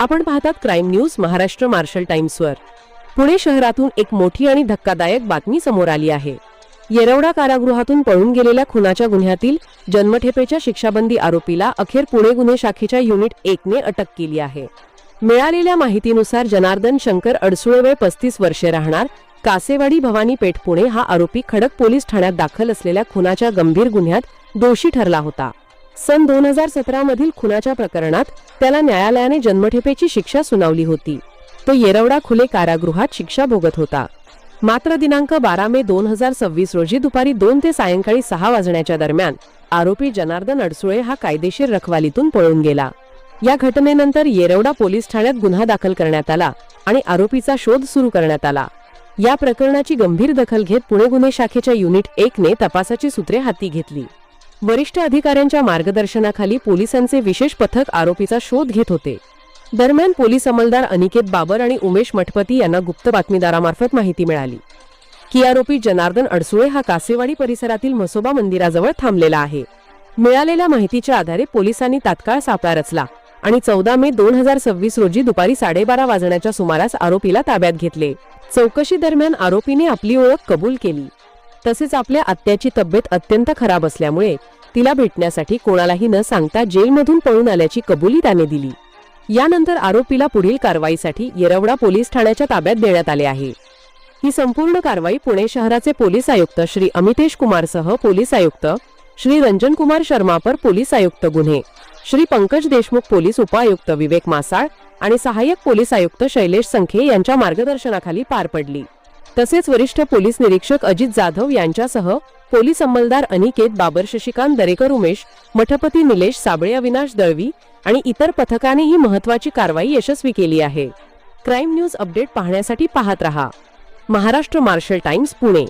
आपण पाहतात crime news Maharashtra marshal टाइम्सवर। पुणे शहरातून एक मोठी आणि धक्कादायक बातमी समोर आली आहे। येरवडा कारागृहातून पळून गेलेल्या खुनाच्या गुन्ह्यातील जन्मठेपेच्या शिक्षाबंदी आरोपीला अखेर पुणे गुन्हे शाखेच्या युनिट 1 ने अटक केली आहे। मिळालेल्या माहितीनुसार जनार्दन शंकर अडसुळे वय 35 वर्षे राहणार कासेवाडी भवानी पेठ पुणे हा आरोपी खडक पोलीस ठाण्यात दाखल असलेल्या खुनाच्या गंभीर गुन्ह्यात दोषी ठरला होता। सन 2017 मधील खुनाच्या प्रकरणात त्याला न्यायालयाने जन्मठेपेची शिक्षा सुनावली होती। तो येरवडा खुले कारागृहात शिक्षा भोगत होता। मात्र दिनांक 12 मे 2026 रोजी दुपारी 2 ते सायंकाळी 6 वाजण्याच्या दरम्यान आरोपी जनार्दन अडसुळे हा कायदेशीर रखवालीतून पळून गेला। या घटनेनंतर येरवडा पोलीस ठाण्यात गुन्हा दाखल करण्यात आला आणि आरोपीचा शोध सुरू करण्यात आला। या प्रकरणाची गंभीर दखल घेत पुणे गुन्हे शाखेच्या युनिट 1 ने तपासाची सूत्रे हाती घेतली। वरिष्ठ अधिकाऱ्यांच्या मार्गदर्शनाखाली पोलिसांचे विशेष पथक आरोपीचा शोध घेत होते। दरम्यान पोलीस अंमलदार अनिकेत बाबर आणि उमेश मठपती यांना गुप्त बातमीदारामार्फत माहिती मिळाली की आरोपी जनार्दन अडसुळे हा कासेवाडी परिसरातील म्हसोबा मंदिराजवळ थांबलेला आहे। मिळालेल्या माहितीच्या आधारे पोलिसांनी तात्काळ सापळा रचला आणि 14 मे 2026 रोजी दुपारी 12:30 वाजण्याच्या सुमारास आरोपीला ताब्यात घेतले। चौकशी दरम्यान आरोपीने आपली ओळख कबूल केली। तसेच आपल्या आत्याची तब्येत अत्यंत खराब असल्यामुळे तिला भेटण्यासाठी कोणालाही न सांगता जेलमधून पळून आल्याची कबुली त्याने दिली। यानंतर आरोपीला पुढील कारवाईसाठी येरवडा पोलीस ठाण्याच्या ताब्यात देण्यात आले आहे। ही संपूर्ण कारवाई पुणे शहराचे पोलीस आयुक्त श्री अमितेश कुमार सह पोलीस आयुक्त श्री रंजन कुमार शर्मापर पोलीस आयुक्त गुन्हे श्री पंकज देशमुख पोलीस उपायुक्त विवेक मासाळ आणि सहाय्यक पोलीस आयुक्त शैलेश संखे यांच्या मार्गदर्शनाखाली पार पडली। तसेच वरिष्ठ पोलीस निरीक्षक अजित जाधव यांच्यासह पोलीस अंमलदार अनिकेत बाबर, शशिकांत दरेकर, उमेश मठपती, निलेश साबळे, अविनाश दळवी आणि इतर पथकाने ही महत्त्वाची कारवाई यशस्वी केली आहे। क्राईम न्यूज अपडेट पाहण्यासाठी पाहत रहा महाराष्ट्र मार्शल टाइम्स पुणे।